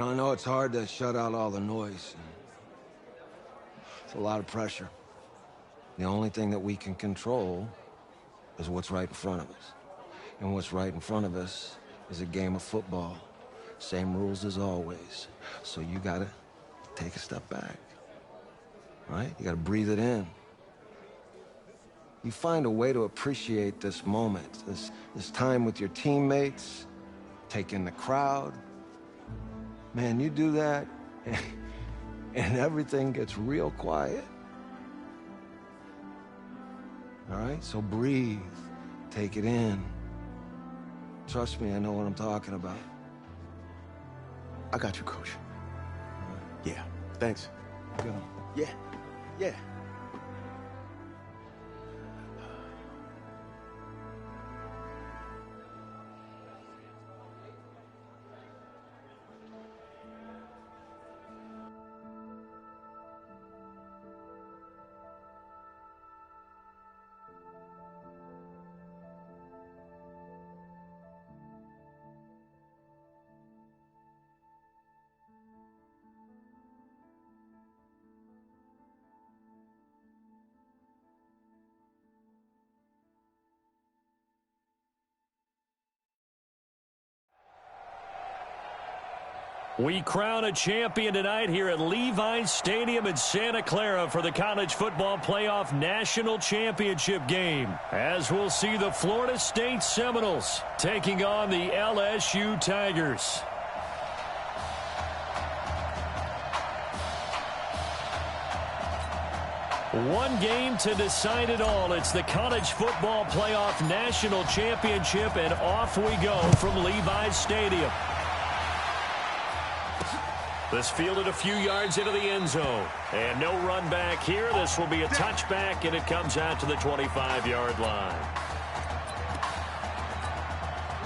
I know it's hard to shut out all the noise. It's a lot of pressure. The only thing that we can control is what's right in front of us. And what's right in front of us is a game of football. Same rules as always. So you gotta take a step back, right? You gotta breathe it in. You find a way to appreciate this moment, this time with your teammates, take in the crowd. Man, you do that, and everything gets real quiet. All right, so breathe, take it in. Trust me, I know what I'm talking about. I got you, Coach. Yeah, thanks. Go. Yeah. We crown a champion tonight here at Levi's Stadium in Santa Clara for the College Football Playoff National Championship game, as we'll see the Florida State Seminoles taking on the LSU Tigers. One game to decide it all. It's the College Football Playoff National Championship, and off we go from Levi's Stadium. This fielded a few yards into the end zone. And no run back here. This will be a touchback, and it comes out to the 25-yard line.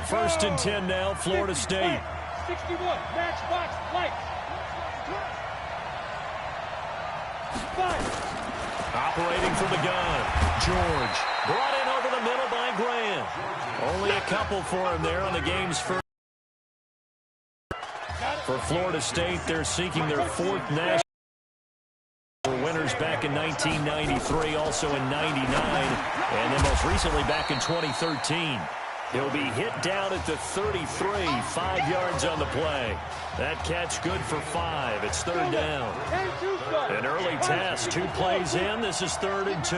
1st and 10 now, Florida State. 61, matchbox, lights. 5. Operating from the gun, George. Brought in over the middle by Graham. Only a couple for him there on the game's first. For Florida State, they're seeking their 4th national winners back in 1993, also in 99, and then most recently back in 2013. He'll be hit down at the 33, 5 yards on the play. That catch good for 5. It's 3rd down. An early test, 2 plays in. This is 3rd and 2.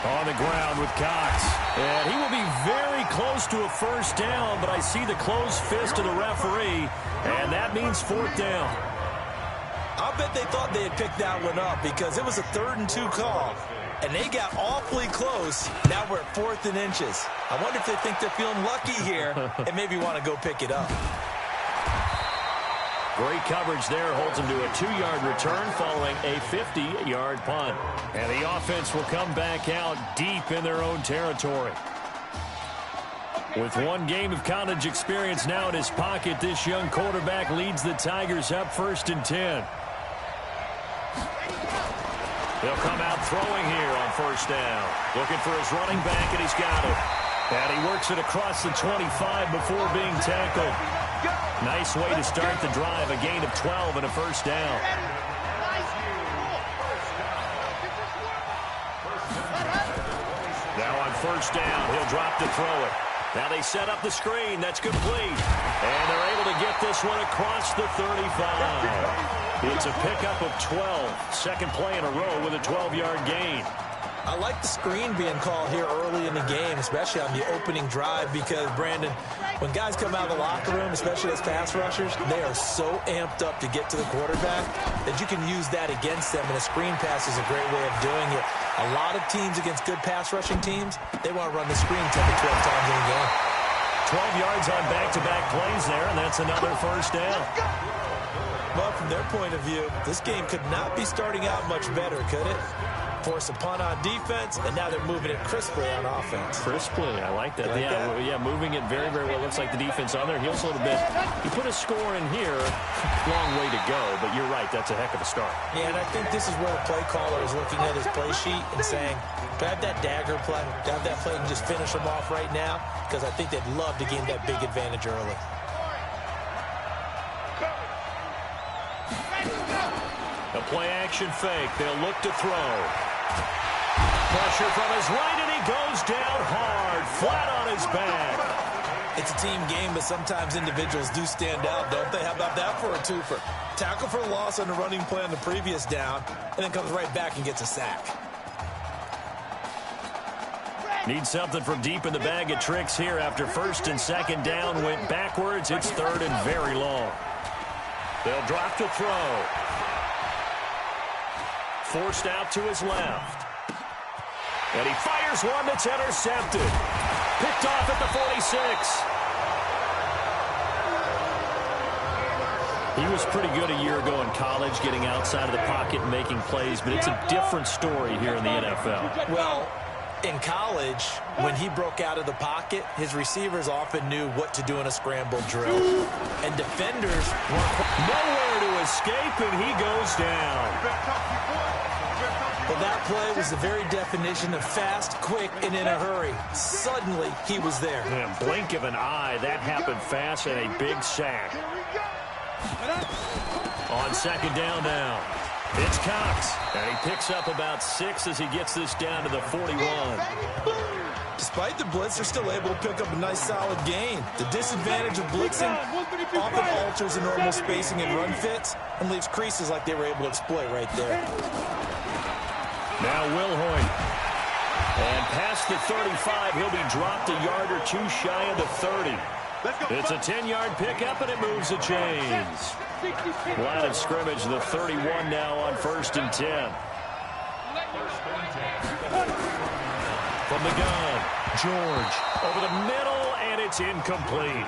On the ground with Cox. And he will be very close to a 1st down, but I see the closed fist of the referee, and that means 4th down. I'll bet they thought they had picked that one up because it was a 3rd and 2 call, and they got awfully close. Now we're at 4th and inches. I wonder if they think they're feeling lucky here and maybe want to go pick it up. Great coverage there, holds him to a 2-yard return following a 50-yard punt. And the offense will come back out deep in their own territory. With one game of college experience now in his pocket, this young quarterback leads the Tigers up 1st and 10. He'll come out throwing here on 1st down. Looking for his running back, and he's got it. And he works it across the 25 before being tackled. Nice way to start the drive, a gain of 12 and a 1st down. Now on 1st down, he'll drop to throw it. Now they set up the screen. That's complete. And they're able to get this one across the 35. It's a pickup of 12. Second play in a row with a 12-yard gain. I like the screen being called here early in the game, especially on the opening drive, because, Brandon, when guys come out of the locker room, especially as pass rushers, they are so amped up to get to the quarterback that you can use that against them, and a screen pass is a great way of doing it. A lot of teams against good pass rushing teams, they want to run the screen 10 to 12 times in a game. 12 yards on back-to-back plays there, and that's another 1st down. Well, from their point of view, this game could not be starting out much better, could it? Force a punt on defense, and now they're moving it crisply on offense. Crisply, I like that. Yeah, moving it very, very well. Looks like the defense on there heals a little bit. You put a score in here, long way to go, but you're right, that's a heck of a start. Yeah, and I think this is where the play caller is looking at his play sheet and saying, grab that dagger play, grab that play and just finish them off right now, because I think they'd love to gain that big advantage early. A play-action fake. They'll look to throw. Pressure from his right, and he goes down hard, flat on his back. It's a team game, but sometimes individuals do stand out, don't they? How about that for a twofer? Tackle for loss on the running play on the previous down, and then comes right back and gets a sack. Need something from deep in the bag of tricks here after first and second down went backwards. It's third and very long. They'll drop to throw. Forced out to his left. And he fires one that's intercepted. Picked off at the 46. He was pretty good a year ago in college, getting outside of the pocket and making plays, but it's a different story here in the NFL. Well, in college, when he broke out of the pocket, his receivers often knew what to do in a scramble drill. And defenders weren't nowhere to escape, and he goes down. Well, that play was the very definition of fast, quick, and in a hurry. Suddenly, he was there. Yeah, blink of an eye, that happened fast, and a big sack. On second down now, it's Cox, and he picks up about 6 as he gets this down to the 41. Despite the blitz, they're still able to pick up a nice, solid gain. The disadvantage of blitzing often alters the normal spacing and run fits and leaves creases like they were able to exploit right there. Now Wilhoit. And past the 35, he'll be dropped a yard or two shy of the 30. It's a 10-yard pickup, and it moves the chains. Line of scrimmage, the 31 now on 1st and 10. From the gun, George over the middle, and it's incomplete.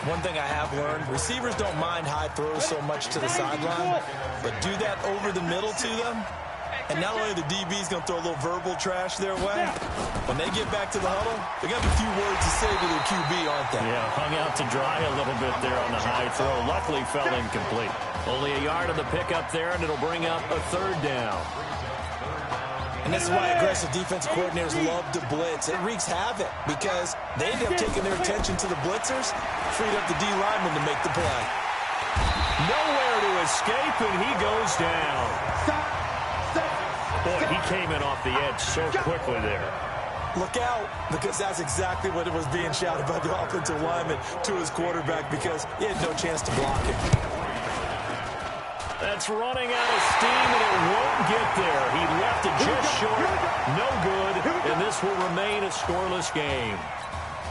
One thing I have learned, receivers don't mind high throws so much to the sideline, but do that over the middle to them, and not only the DB's going to throw a little verbal trash their way, when they get back to the huddle, they got a few words to say to their QB, aren't they? Yeah, hung out to dry a little bit there on the high throw. Luckily fell incomplete. Only a yard on the pickup there, and it'll bring up a 3rd down. And this is why aggressive defensive coordinators love to blitz. It wreaks havoc because they end up taking their attention to the blitzers, freed up the D lineman to make the play. Nowhere to escape, and he goes down. Boy, he came in off the edge so quickly there. Look out, because that's exactly what it was being shouted by the offensive lineman to his quarterback because he had no chance to block him. That's running out of steam, and it won't get there. He left it just short. No good, and this will remain a scoreless game.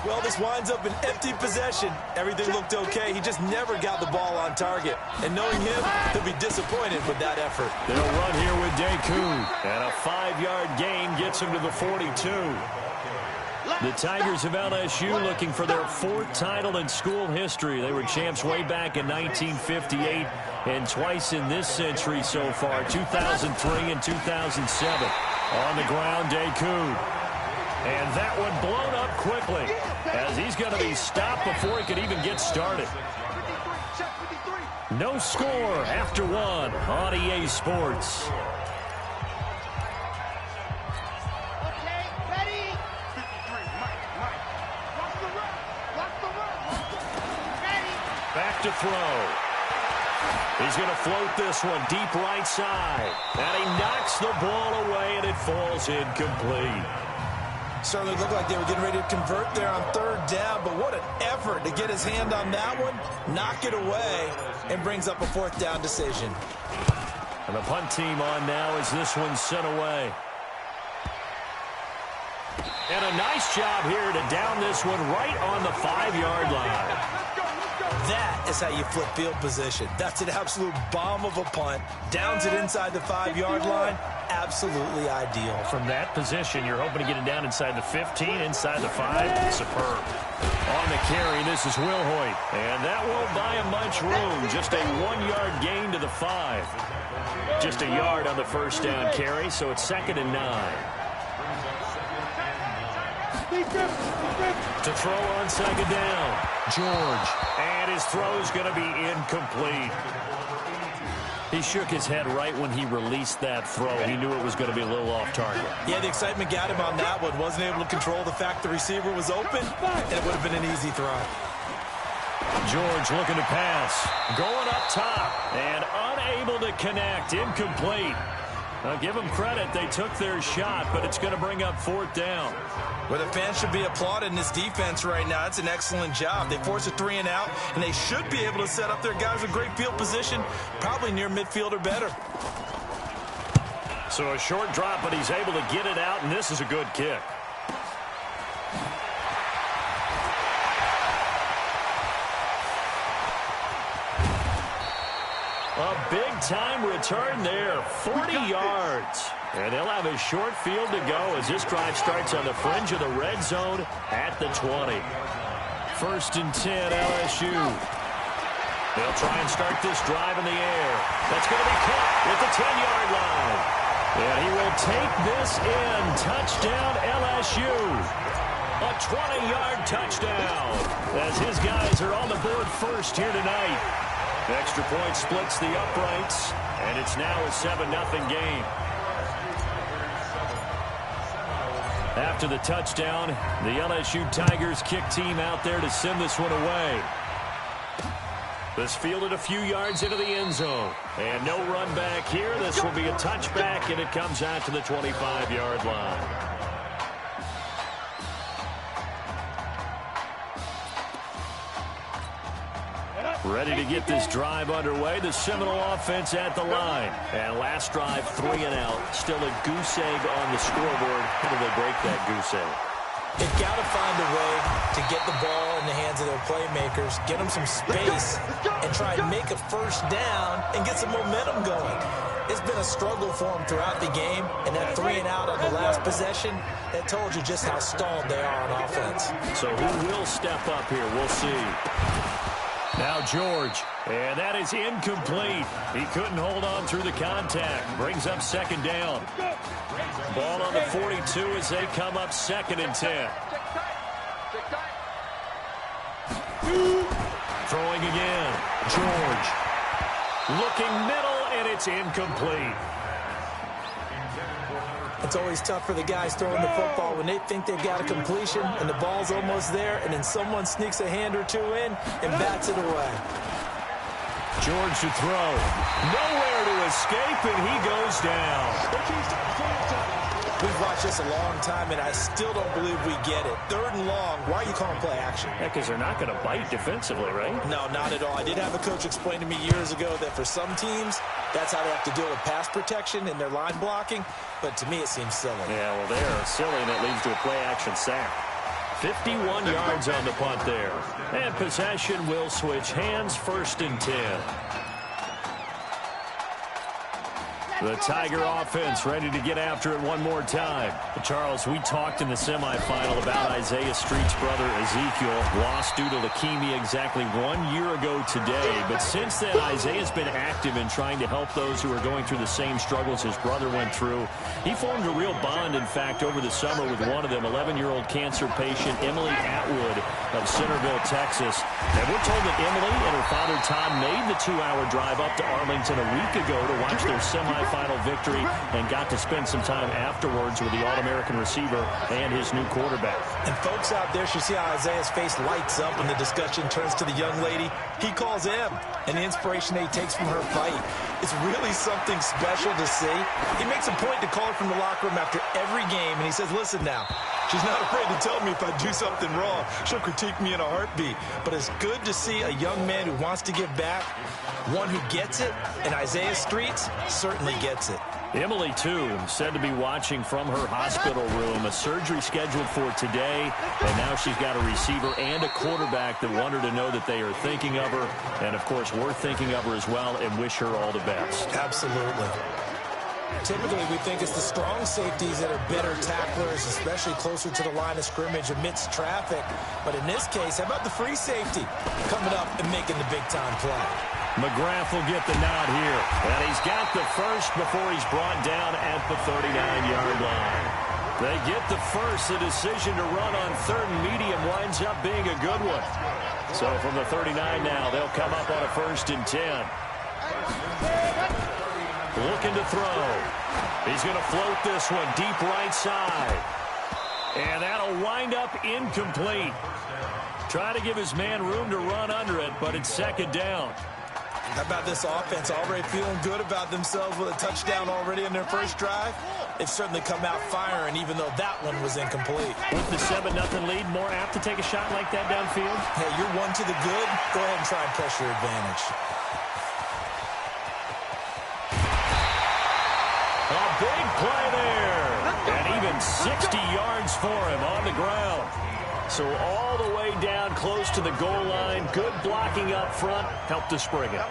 Well, this winds up an empty possession. Everything looked okay. He just never got the ball on target. And knowing him, he'll be disappointed with that effort. They'll run here with Deku, and a 5-yard gain gets him to the 42. The Tigers of LSU looking for their 4th title in school history. They were champs way back in 1958 and twice in this century so far, 2003 and 2007. On the ground, Deku. And that one blown up quickly as he's going to be stopped before he could even get started. No score after 1 on EA Sports. Back to throw. He's going to float this one deep right side. And he knocks the ball away, and it falls incomplete. Certainly looked like they were getting ready to convert there on 3rd down, but what an effort to get his hand on that one, knock it away, and brings up a 4th down decision. And the punt team on now as this one's sent away. And a nice job here to down this one right on the 5-yard line. That is how you flip field position. That's an absolute bomb of a punt. Downs it inside the 5-yard line. Absolutely ideal. From that position, you're hoping to get it down inside the 15, inside the 5. Superb. On the carry, this is Wilhoit. And that won't buy him much room. Just a 1-yard gain to the 5. Just a yard on the 1st down carry, so it's 2nd and 9. To throw on 2nd down. George. And his throw's going to be incomplete. He shook his head right when he released that throw. He knew it was going to be a little off target. Yeah, the excitement got him on that one. Wasn't able to control the fact the receiver was open, and it would have been an easy throw. George looking to pass. Going up top. And unable to connect. Incomplete. Now give them credit. They took their shot, but it's going to bring up 4th down. Well, the fans should be applauding this defense right now. It's an excellent job. They force a 3 and out, and they should be able to set up their guys in great field position, probably near midfield or better. So a short drop, but he's able to get it out, and this is a good kick. A big-time return there, 40 yards. And they'll have a short field to go as this drive starts on the fringe of the red zone at the 20. 1st and 10, LSU. They'll try and start this drive in the air. That's going to be caught at the 10-yard line. And he will take this in. Touchdown, LSU. A 20-yard touchdown as his guys are on the board first here tonight. Extra point splits the uprights, and it's now a 7-0 game. After the touchdown, the LSU Tigers kick team out there to send this one away. This fielded a few yards into the end zone. And no run back here. This will be a touchback, and it comes out to the 25-yard line. Ready to get this drive underway. The Seminole offense at the line. And last drive, 3 and out. Still a goose egg on the scoreboard. How do they break that goose egg? They've got to find a way to get the ball in the hands of their playmakers, get them some space, and try and make a 1st down and get some momentum going. It's been a struggle for them throughout the game, and that 3 and out on the last possession, that told you just how stalled they are on offense. So who will step up here? We'll see. Now George, and that is incomplete. He couldn't hold on through the contact. Brings up 2nd down. Ball on the 42 as they come up 2nd and 10. Throwing again. George. Looking middle, and it's incomplete. It's always tough for the guys throwing the football when they think they've got a completion and the ball's almost there, and then someone sneaks a hand or two in and bats it away. George to throw. Nowhere to escape, and he goes down. We've watched this a long time, and I still don't believe we get it. 3rd and long. Why are you calling play action? Yeah, because they're not going to bite defensively, right? No, not at all. I did have a coach explain to me years ago that for some teams, that's how they have to deal with pass protection and their line blocking. But to me, it seems silly. Yeah, well, they are silly, and it leads to a play-action sack. 51 yards on the punt there. And possession will switch hands, 1st and 10. The Tiger offense ready to get after it one more time. Charles, we talked in the semifinal about Isaiah Street's brother Ezekiel, lost due to leukemia exactly 1 year ago today. But since then, Isaiah's been active in trying to help those who are going through the same struggles his brother went through. He formed a real bond, in fact, over the summer with one of them, 11-year-old cancer patient Emily Atwood of Centerville, Texas. And we're told that Emily and her father Tom made the 2-hour drive up to Arlington a week ago to watch their semifinal victory and got to spend some time afterwards with the All-American receiver and his new quarterback. And folks out there should see how Isaiah's face lights up when the discussion turns to the young lady. He calls him, and the inspiration that he takes from her fight. It's really something special to see. He makes a point to call her from the locker room after every game, and he says, listen now, she's not afraid to tell me if I do something wrong. She'll critique me in a heartbeat. But it's good to see a young man who wants to give back, one who gets it, and Isaiah Streets certainly gets it. Emily, too, said to be watching from her hospital room. A surgery scheduled for today, and now she's got a receiver and a quarterback that want her to know that they are thinking of her, and, of course, we're thinking of her as well and wish her all the best. Absolutely. Typically, we think it's the strong safeties that are better tacklers, especially closer to the line of scrimmage amidst traffic. But in this case, how about the free safety coming up and making the big-time play? McGrath will get the nod here. And he's got the first before he's brought down at the 39-yard line. They get the first. The decision to run on 3rd and medium winds up being a good one. So from the 39 now, they'll come up on a 1st and 10. Looking to throw. He's going to float this one deep right side. And that'll wind up incomplete. Try to give his man room to run under it, but it's second down. How about this offense already feeling good about themselves with a touchdown already in their first drive? They've certainly come out firing, even though that one was incomplete. With the 7-0 lead, more apt to take a shot like that downfield? Hey, you're one to the good. Go ahead and try and press your advantage. A big play there. And even 60 yards for him on the ground. So all the way down close to the goal line. Good blocking up front. Helped to spring it.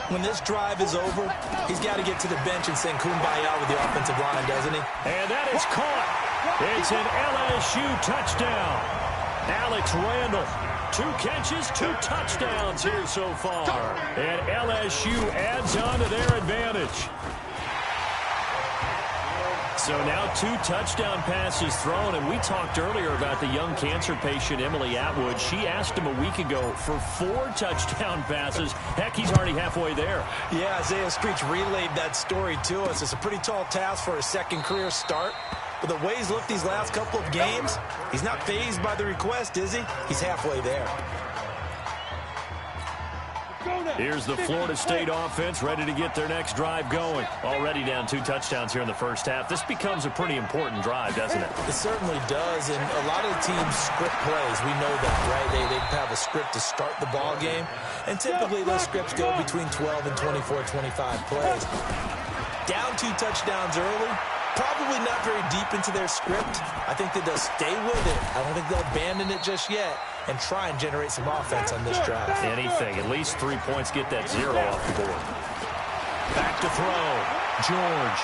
When this drive is over, he's got to get to the bench and sing Kumbaya with the offensive line, doesn't he? And that is caught. It's an LSU touchdown. Alex Randall, 2 catches, 2 touchdowns here so far. And LSU adds on to their advantage. So now 2 touchdown passes thrown, and we talked earlier about the young cancer patient, Emily Atwood. She asked him a week ago for 4 touchdown passes. Heck, he's already halfway there. Yeah, Isaiah Screech relayed that story to us. It's a pretty tall task for a second career start. But the way he's looked these last couple of games, he's not fazed by the request, is he? He's halfway there. Here's the Florida State offense ready to get their next drive going. Already down 2 touchdowns here in the first half. This becomes a pretty important drive, doesn't it? It certainly does, and a lot of the teams script plays. We know that, right? They have a script to start the ball game, and typically those scripts go between 12 and 24, 25 plays. Down 2 touchdowns early, probably not very deep into their script. I think that they'll stay with it. I don't think they'll abandon it just yet and try and generate some offense on this drive. Anything. At least 3 points, get that 0 off the board. Back to throw. George.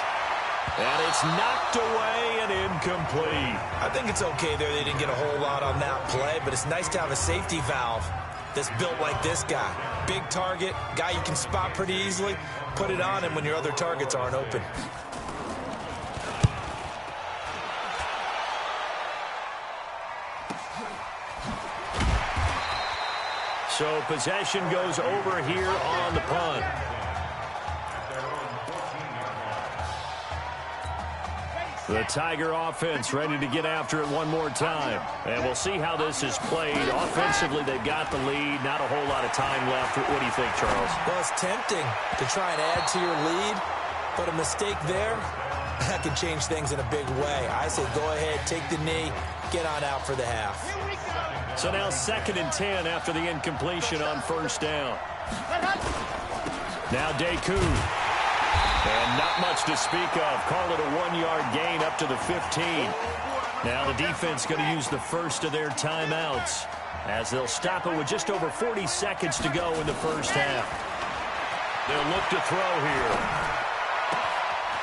And it's knocked away and incomplete. I think it's okay there. They didn't get a whole lot on that play, but it's nice to have a safety valve that's built like this guy. Big target, guy you can spot pretty easily. Put it on him when your other targets aren't open. So possession goes over here on the punt. The Tiger offense ready to get after it one more time. And we'll see how this is played. Offensively, they've got the lead. Not a whole lot of time left. What do you think, Charles? Well, it's tempting to try and add to your lead, but a mistake there, that could change things in a big way. I say go ahead, take the knee, get on out for the half. So now 2nd and 10 after the incompletion on first down. Now Deku. And not much to speak of. Call it a 1-yard gain up to the 15. Now the defense going to use the first of their timeouts as they'll stop it with just over 40 seconds to go in the first half. They'll look to throw here.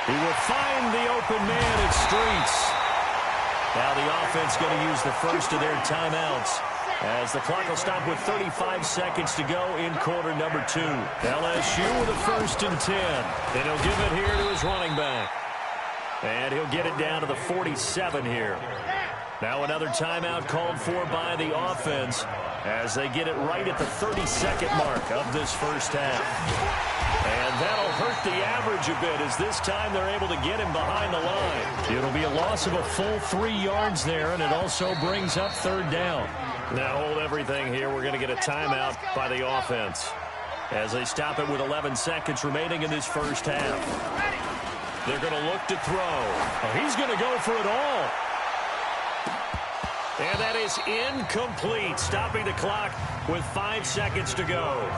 He will find the open man at Streets. Now the offense going to use the first of their timeouts as the clock will stop with 35 seconds to go in quarter number 2. LSU with a 1st and 10. And he'll give it here to his running back. And he'll get it down to the 47 here. Now another timeout called for by the offense as they get it right at the 32nd mark of this first half. And that'll hurt the average a bit as this time they're able to get him behind the line. It'll be a loss of a full 3 yards there, and it also brings up 3rd down. Now hold everything here. We're going to get a timeout by the offense as they stop it with 11 seconds remaining in this first half. They're going to look to throw. Oh, he's going to go for it all. And that is incomplete, stopping the clock with 5 seconds to go.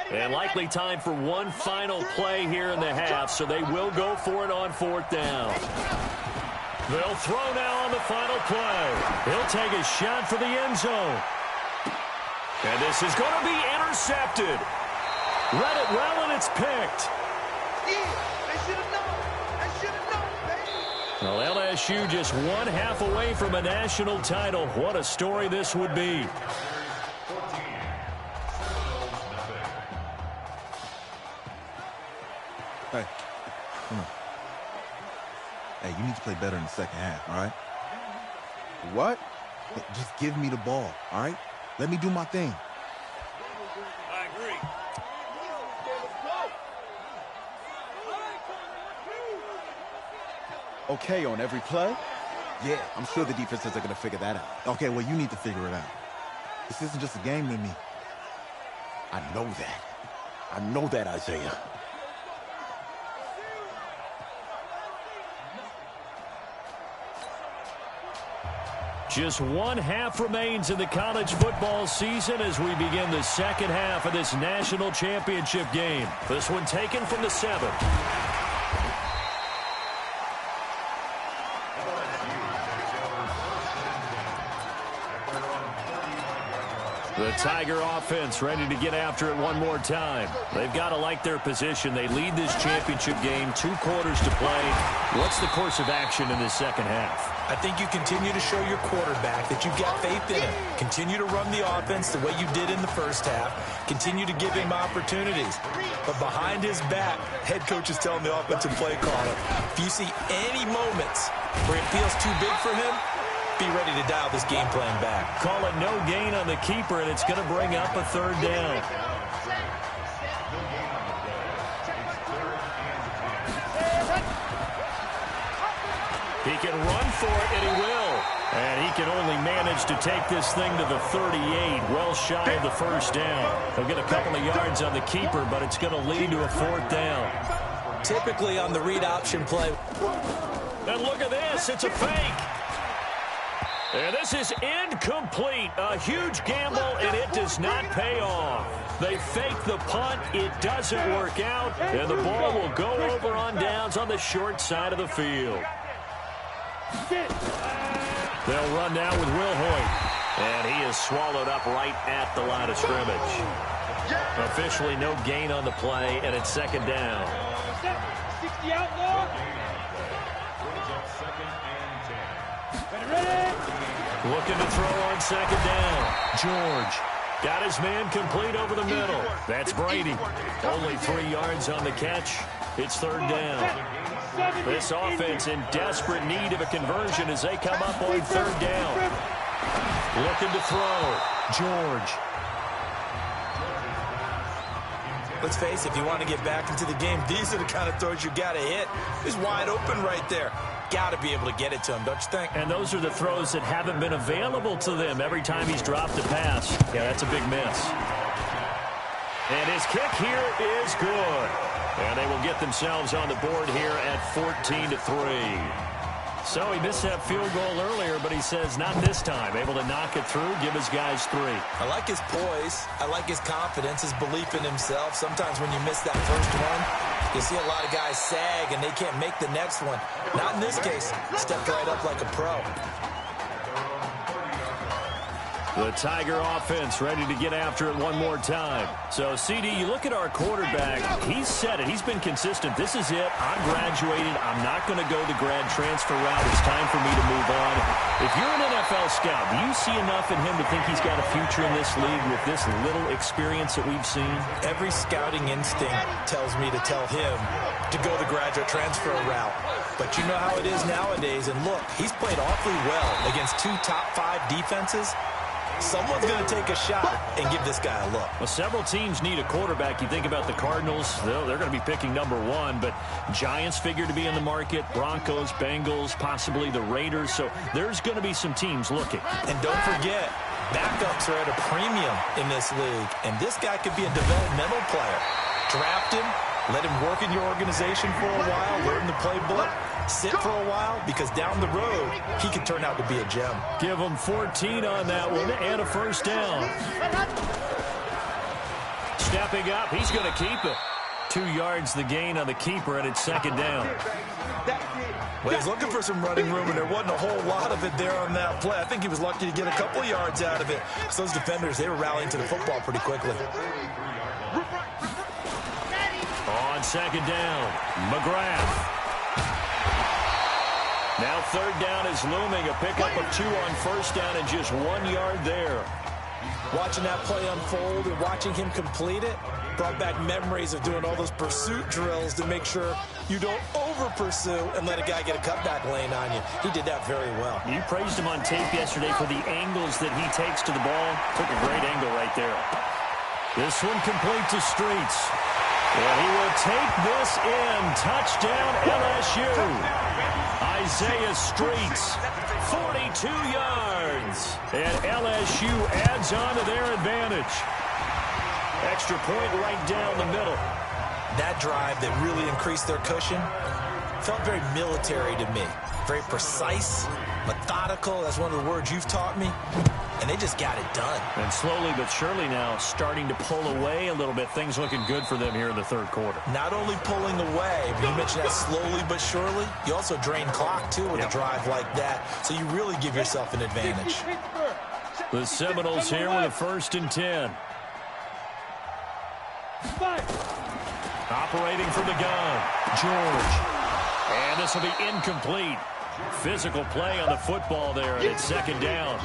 And likely time for one final play here in the half, so they will go for it on 4th down. They'll throw now on the final play. He'll take a shot for the end zone. And this is going to be intercepted. Read it well, and it's picked. Well, LSU just 1 half away from a national title. What a story this would be. Hey, you need to play better in the second half, all right? What? Hey, just give me the ball, all right? Let me do my thing. I agree. Okay on every play? Yeah, I'm sure the defenses are going to figure that out. Okay, well, you need to figure it out. This isn't just a game to me. I know that. I know that, Isaiah. Just one half remains in the college football season as we begin the second half of this national championship game. This one taken from the 7. The Tiger offense ready to get after it one more time. They've got to like their position. They lead this championship game, 2 quarters to play. What's the course of action in this second half? I think you continue to show your quarterback that you've got faith in him. Continue to run the offense the way you did in the first half. Continue to give him opportunities. But behind his back, head coach is telling the offensive play caller, if you see any moments where it feels too big for him, be ready to dial this game plan back. Call it no gain on the keeper, and it's going to bring up a 3rd down. He can run for it, and he will. And he can only manage to take this thing to the 38, well shy of the 1st down. He'll get a couple of yards on the keeper, but it's going to lead to a 4th down. Typically on the read option play. And look at this, it's a fake. And this is incomplete. A huge gamble, and it does not pay off. They fake the punt. It doesn't work out, and the ball will go over on downs on the short side of the field. They'll run now with Will Hoyt, and he is swallowed up right at the line of scrimmage. Officially no gain on the play, and it's 2nd down. 60 outlaw. Ready? Looking to throw on 2nd down. George got his man complete over the middle. That's Brady. Only 3 yards on the catch. It's 3rd down. This offense in desperate need of a conversion as they come up on 3rd down. Looking to throw. George. Let's face it, if you want to get back into the game, these are the kind of throws you got to hit. It's wide open right there. Got to be able to get it to him, don't you think? And those are the throws that haven't been available to them every time he's dropped a pass. Yeah, that's a big miss. And his kick here is good. And they will get themselves on the board here at 14-3. So he missed that field goal earlier, but he says not this time. Able to knock it through, give his guys 3. I like his poise. I like his confidence, his belief in himself. Sometimes when you miss that first one, you see a lot of guys sag and they can't make the next one. Not in this case. Stepped right up like a pro. The Tiger offense ready to get after it one more time. So, CD, you look at our quarterback. He's said it. He's been consistent. This is it. I'm graduated. I'm not going to go the grad transfer route. It's time for me to move on. If you're an NFL scout, do you see enough in him to think he's got a future in this league with this little experience that we've seen? Every scouting instinct tells me to tell him to go the graduate transfer route. But you know how it is nowadays. And look, he's played awfully well against 2 top 5 defenses. Someone's going to take a shot and give this guy a look. Well, several teams need a quarterback. You think about the Cardinals, they're going to be picking number 1, but Giants figure to be in the market, Broncos, Bengals, possibly the Raiders. So there's going to be some teams looking. And don't forget, backups are at a premium in this league, and this guy could be a developmental player. Draft him, let him work in your organization for a while, learn the playbook, sit for a while, because down the road, he could turn out to be a gem. Give him 14 on that one and a 1st down. Stepping up, he's going to keep it. 2 yards the gain on the keeper, and it's 2nd down. Well, he's looking for some running room, and there wasn't a whole lot of it there on that play. I think he was lucky to get a couple of yards out of it. So those defenders, they were rallying to the football pretty quickly. On 2nd down, McGrath. Now 3rd down is looming. A pickup of 2 on 1st down and just 1 yard there. Watching that play unfold and watching him complete it brought back memories of doing all those pursuit drills to make sure you don't over-pursue and let a guy get a cutback lane on you. He did that very well. You praised him on tape yesterday for the angles that he takes to the ball. Took a great angle right there. This one complete to Streets. And he will take this in. Touchdown, LSU. Isaiah Streets, 42 yards. And LSU adds on to their advantage. Extra point right down the middle. That drive that really increased their cushion felt very military to me. Very precise, methodical. That's one of the words you've taught me. And they just got it done. And slowly but surely now starting to pull away a little bit. Things looking good for them here in the third quarter. Not only pulling away, but you mentioned that slowly but surely. You also drain clock, too, with a drive like that. So you really give yourself an advantage. The Seminoles here with a 1st and 10. Operating from the gun, George. And this will be incomplete. Physical play on the football there, and it's 2nd down.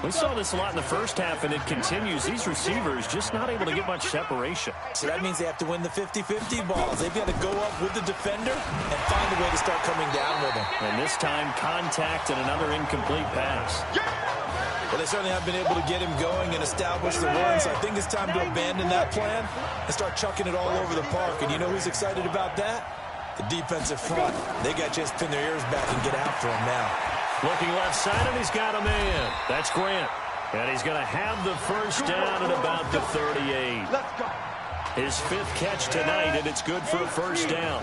We saw this a lot in the first half, and it continues. These receivers just not able to get much separation. So that means they have to win the 50-50 balls. They've got to go up with the defender and find a way to start coming down with them. And this time, contact and another incomplete pass. Well, they certainly have been able to get him going and establish the run, so I think it's time to abandon that plan and start chucking it all over the park. And you know who's excited about that? The defensive front. They got to just pin their ears back and get after him now. Looking left side, and he's got a man. That's Grant. And he's going to have the 1st down at about the 38. His 5th catch tonight, and it's good for a 1st down.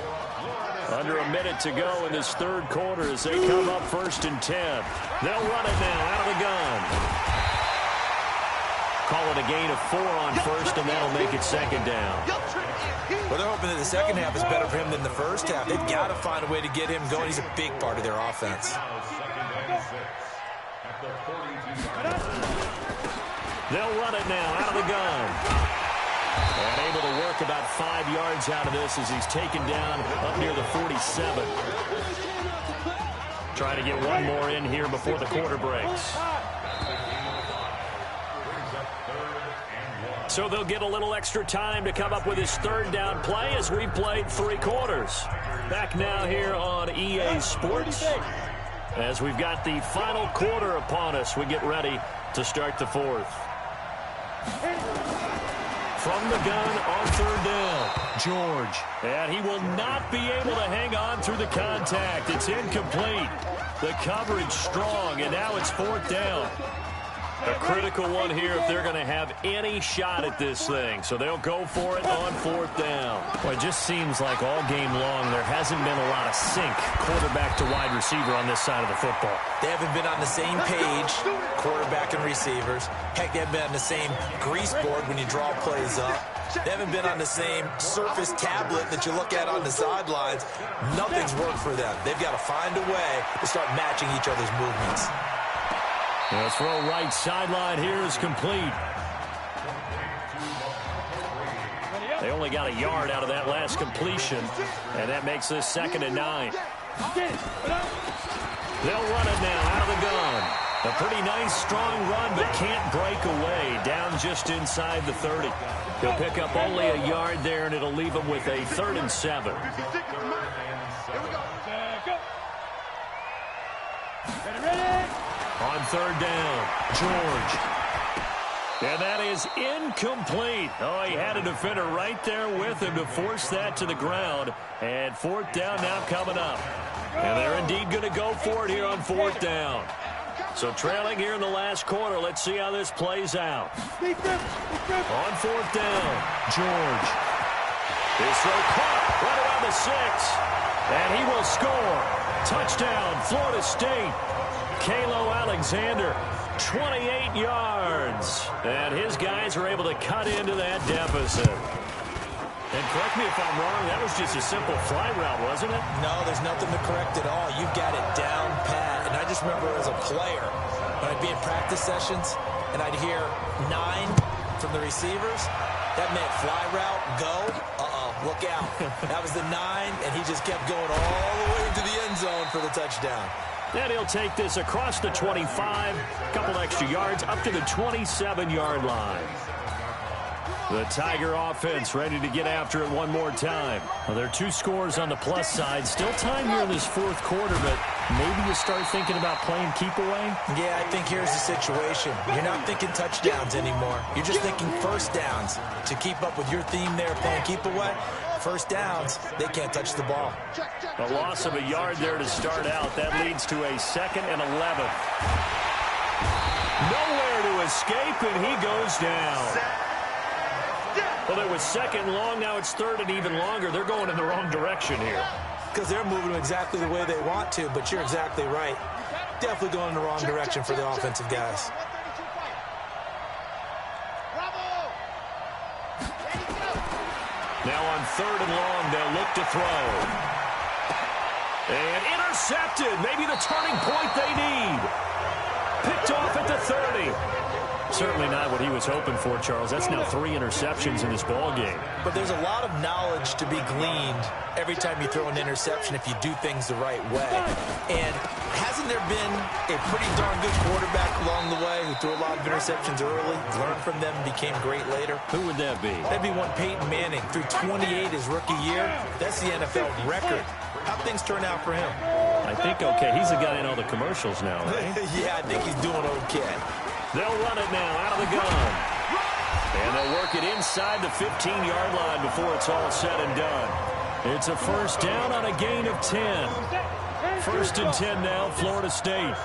Under a minute to go in this third quarter as they come up 1st and 10. They'll run it now out of the gun. Call it a gain of 4 on 1st, and that'll make it 2nd down. Well, they're hoping that the second half is better for him than the first half. They've got to find a way to get him going. He's a big part of their offense. They'll run it now out of the gun. And able to work about 5 yards out of this as he's taken down up near the 47. Trying to get one more in here before the quarter breaks. So they'll get a little extra time to come up with his 3rd down play as we played 3 quarters. Back now here on EA Sports as we've got the final quarter upon us. We get ready to start the 4th. From the gun on 3rd down, George. And he will not be able to hang on through the contact. It's incomplete. The coverage strong, and now it's 4th down. A critical one here if they're going to have any shot at this thing. So they'll go for it on 4th down. Well, it just seems like all game long there hasn't been a lot of sync quarterback to wide receiver on this side of the football. They haven't been on the same page, quarterback and receivers. Heck, they haven't been on the same grease board when you draw plays up. They haven't been on the same surface tablet that you look at on the sidelines. Nothing's worked for them. They've got to find a way to start matching each other's movements. The throw right sideline here is complete. They only got a yard out of that last completion, and that makes this 2nd and 9. They'll run it now out of the gun. A pretty nice, strong run, but can't break away. Down just inside the 30. He'll pick up only a yard there, and it'll leave him with a 3rd and 7. On 3rd down, George. And that is incomplete. Oh, he had a defender right there with him to force that to the ground. And 4th down now coming up. And they're indeed going to go for it here on 4th down. So trailing here in the last quarter. Let's see how this plays out. On 4th down, George. His throw caught right around the 6. And he will score. Touchdown, Florida State. Kalo Alexander, 28 yards. And his guys are able to cut into that deficit. And correct me if I'm wrong, that was just a simple fly route, wasn't it? No, there's nothing to correct at all. You've got it down pat. And I just remember as a player, when I'd be in practice sessions, and I'd hear 9 from the receivers, that meant fly route, go, look out. That was the 9, and he just kept going all the way to the end zone for the touchdown. And he'll take this across the 25, a couple extra yards, up to the 27-yard line. The Tiger offense ready to get after it one more time. Well, there are 2 scores on the plus side. Still time here in this 4th quarter, but maybe you start thinking about playing keep away? Yeah, I think here's the situation. You're not thinking touchdowns anymore. You're just thinking first downs. To keep up with your theme there, playing keep away, first downs, they can't touch the ball. A loss of a yard there to start out. That leads to a 2nd and 11. Nowhere to escape, and he goes down. Well, it was 2nd long. Now it's 3rd and even longer. They're going in the wrong direction here. Because they're moving exactly the way they want to, but you're exactly right. Definitely going in the wrong direction for the offensive guys. Now on 3rd and long, they'll look to throw. And intercepted. Maybe the turning point they need. Picked off at the 30. Certainly not what he was hoping for, Charles. That's now 3 interceptions in this ball game. But there's a lot of knowledge to be gleaned every time you throw an interception if you do things the right way. And hasn't there been a pretty darn good quarterback along the way who threw a lot of interceptions early, learned from them, and became great later? Who would that be? That'd be one Peyton Manning. Threw 28 his rookie year. That's the NFL record. How'd things turn out for him? I think okay. He's the guy in all the commercials now, right? Yeah, I think he's doing okay. They'll run it now out of the gun. And they'll work it inside the 15-yard line before it's all said and done. It's a first down on a gain of 10. 1st and 10 now, Florida State.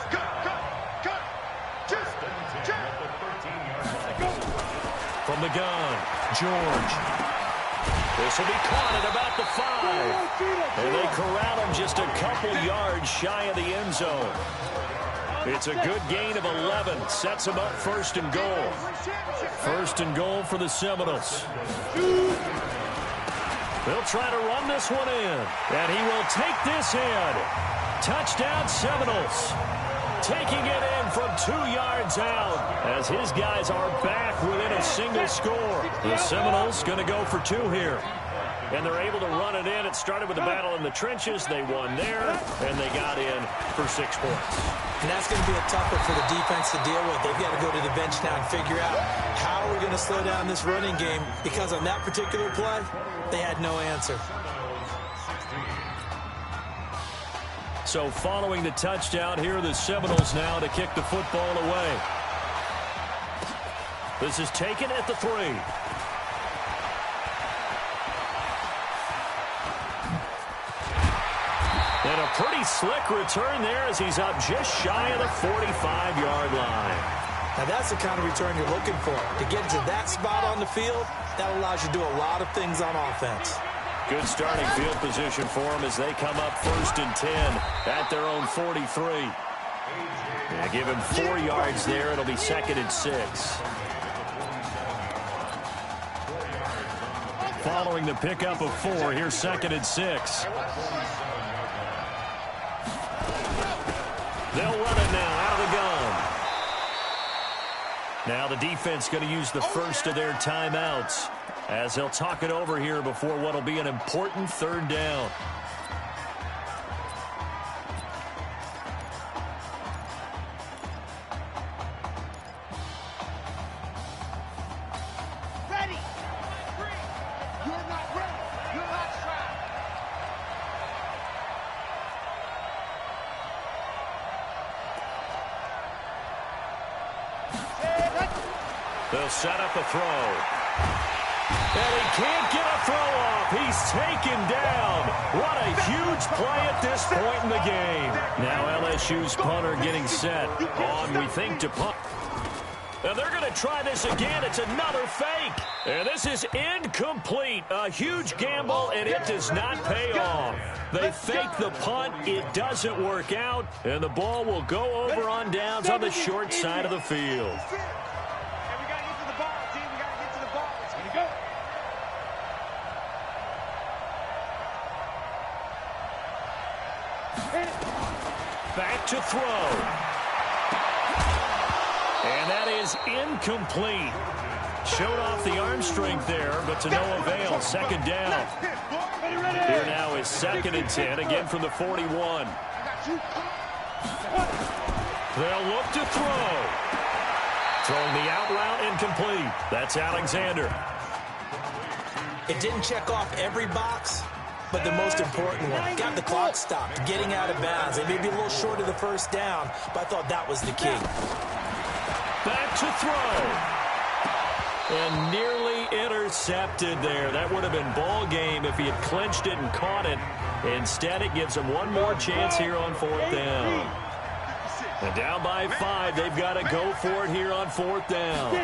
From the gun, George. This will be caught at about the 5. And they corral him just a couple yards shy of the end zone. It's a good gain of 11. Sets him up 1st and goal. 1st and goal for the Seminoles. They'll try to run this one in. And he will take this in. Touchdown Seminoles. Taking it in from 2 yards out as his guys are back within a single score. The Seminoles going to go for 2 here. And they're able to run it in. It started with a battle in the trenches. They won there, and they got in for 6 points. And that's going to be a tough one for the defense to deal with. They've got to go to the bench now and figure out how are we going to slow down this running game, because on that particular play, they had no answer. So following the touchdown, here are the Seminoles now to kick the football away. This is taken at the 3. And a pretty slick return there as he's up just shy of the 45-yard line. Now that's the kind of return you're looking for. To get to that spot on the field, that allows you to do a lot of things on offense. Good starting field position for them as they come up 1st and 10 at their own 43. Yeah, give him 4 yards there. It'll be 2nd and 6. Following the pickup of 4, here's 2nd and 6. They'll run it now out of the gun. Now the defense going to use the first of their timeouts as they'll talk it over here before what will be an important 3rd down. Ready. You're not ready. You're not trying. They'll set up a throw. And he can't get a throw off. He's taken down. What a huge play at this point in the game. Now LSU's punter getting set on, we think, to punt. And they're going to try this again. It's another fake. And this is incomplete. A huge gamble, and it does not pay off. They fake the punt. It doesn't work out. And the ball will go over on downs on the short side of the field. Back to throw. And that is incomplete. Showed off the arm strength there, but to no avail. 2nd down. Here now is 2nd and 10, again from the 41. They'll look to throw. Throwing the out route incomplete. That's Alexander. It didn't check off every box, but the most important one. Got the clock stopped, getting out of bounds. They may be a little short of the first down, but I thought that was the key. Back to throw. And nearly intercepted there. That would have been ball game if he had clinched it and caught it. Instead, it gives him one more chance here on 4th down. And down by 5, they've got to go for it here on 4th down.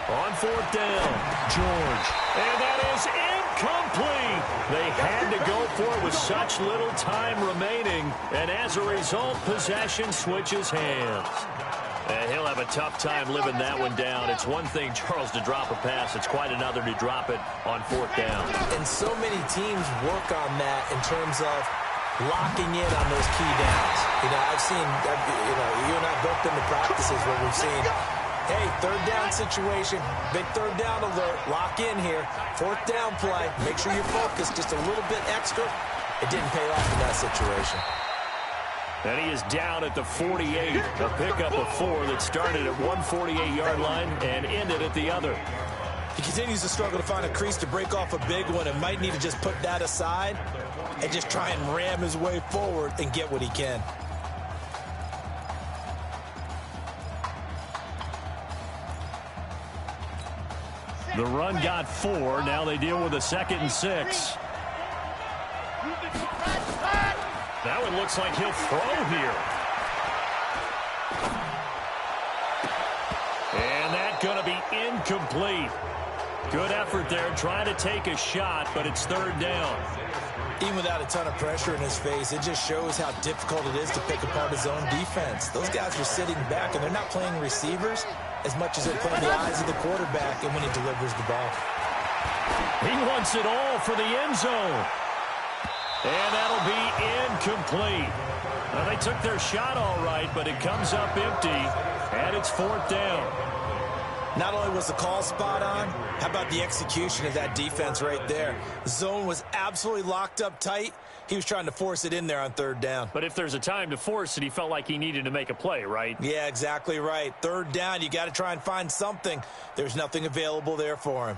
On 4th down, George. And that is incomplete. They had to go for it with such little time remaining. And as a result, possession switches hands. And he'll have a tough time living that one down. It's one thing, Charles, to drop a pass. It's quite another to drop it on 4th down. And so many teams work on that in terms of locking in on those key downs. I've seen, you and I both been to practices where we've seen, hey, 3rd down situation, big 3rd down alert, lock in here, 4th down play, make sure you're focused just a little bit extra. It didn't pay off in that situation. And he is down at the 48, a pickup of 4 that started at 148-yard line and ended at the other. He continues to struggle to find a crease to break off a big one and might need to just put that aside and just try and ram his way forward and get what he can. The run got 4. Now they deal with a 2nd and 6. That one looks like he'll throw here. And that's going to be incomplete. Good effort there, trying to take a shot, but it's 3rd down. Even without a ton of pressure in his face, it just shows how difficult it is to pick apart his own defense. Those guys are sitting back, and they're not playing receivers as much as they're playing the eyes of the quarterback and when he delivers the ball. He wants it all for the end zone. And that'll be incomplete. Well, they took their shot all right, but it comes up empty, and it's 4th down. Not only was the call spot on, how about the execution of that defense right there? The zone was absolutely locked up tight. He was trying to force it in there on 3rd down. But if there's a time to force it, he felt like he needed to make a play, right? Yeah, exactly right. 3rd down, you got to try and find something. There's nothing available there for him.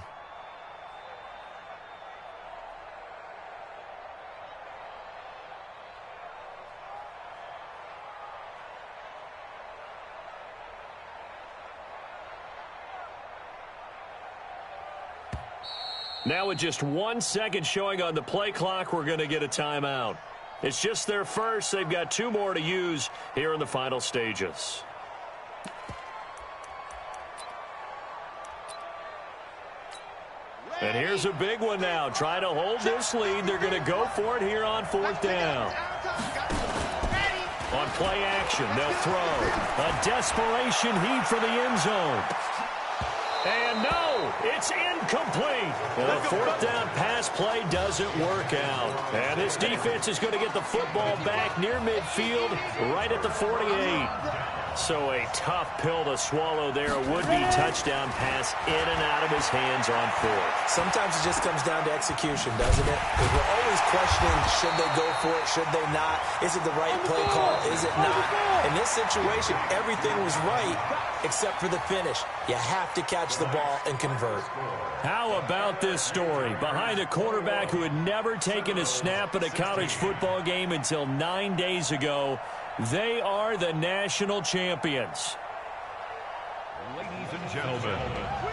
Now with just 1 second showing on the play clock, we're going to get a timeout. It's just their first. They've got 2 more to use here in the final stages. And here's a big one now. Trying to hold this lead. They're going to go for it here on 4th down. On play action, they'll throw. A desperation heave for the end zone. And no, it's incomplete. And the 4th down pass play doesn't work out. And this defense is going to get the football back near midfield, right at the 48. So a tough pill to swallow there. A would-be touchdown pass in and out of his hands on 4th. Sometimes it just comes down to execution, doesn't it? Because we're always questioning, should they go for it, should they not? Is it the right play call, is it not? In this situation, everything was right except for the finish. You have to catch the ball and convert. How about this story? Behind a quarterback who had never taken a snap at a college football game until 9 days ago, they are the national champions. Ladies and gentlemen,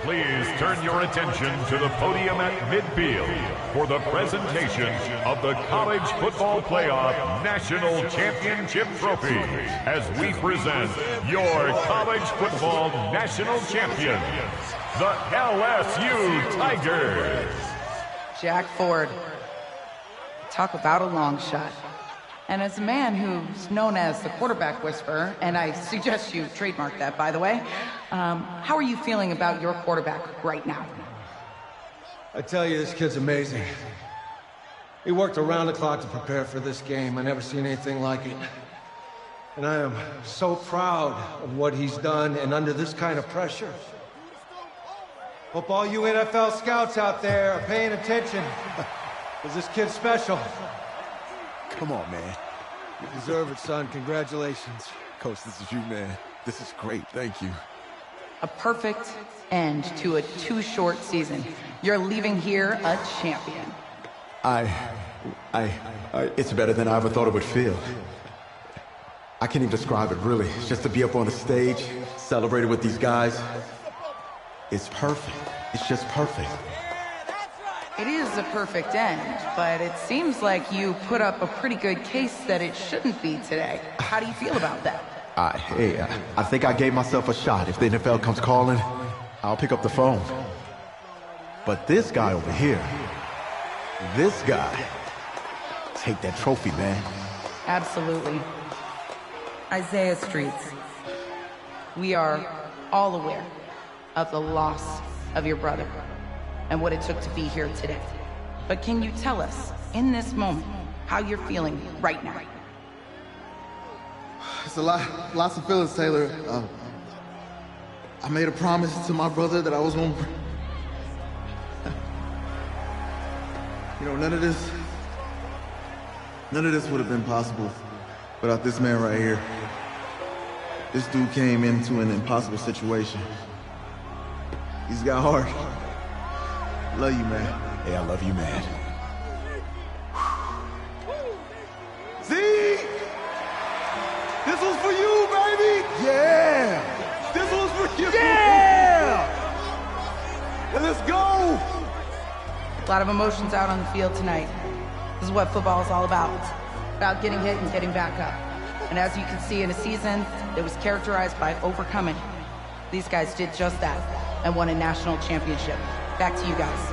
please turn your attention to the podium at midfield for the presentation of the College Football Playoff National Championship Trophy as we present your college football national champions, the LSU Tigers. Jack Ford. Talk about a long shot. And as a man who's known as the quarterback whisperer, and I suggest you trademark that, by the way, how are you feeling about your quarterback right now? I tell you, this kid's amazing. He worked around the clock to prepare for this game. I never seen anything like it. And I am so proud of what he's done, and under this kind of pressure. Hope all you NFL scouts out there are paying attention, because this kid's special. Come on, man. You deserve it, son. Congratulations. Coach, this is you, man. This is great. Thank you. A perfect end to a too short season. You're leaving here a champion. It's better than I ever thought it would feel. I can't even describe it, really. Just to be up on the stage, celebrating with these guys. It's perfect. It's just perfect. It is a perfect end, but it seems like you put up a pretty good case that it shouldn't be today. How do you feel about that? I think I gave myself a shot. If the NFL comes calling, I'll pick up the phone. But this guy over here, this guy, take that trophy, man. Absolutely. Isaiah Streets, we are all aware of the loss of your brother and what it took to be here today. But can you tell us, in this moment, how you're feeling right now? It's lots of feelings, Taylor. I made a promise to my brother that I was going to... You know, none of this would have been possible without this man right here. This dude came into an impossible situation. He's got heart. Love you, man. Hey, I love you, man. Z! This was for you, baby! Yeah! This was for you! Yeah! Let's go! A lot of emotions out on the field tonight. This is what football is all about. About getting hit and getting back up. And as you can see, in a season that was characterized by overcoming, these guys did just that and won a national championship. Back to you guys.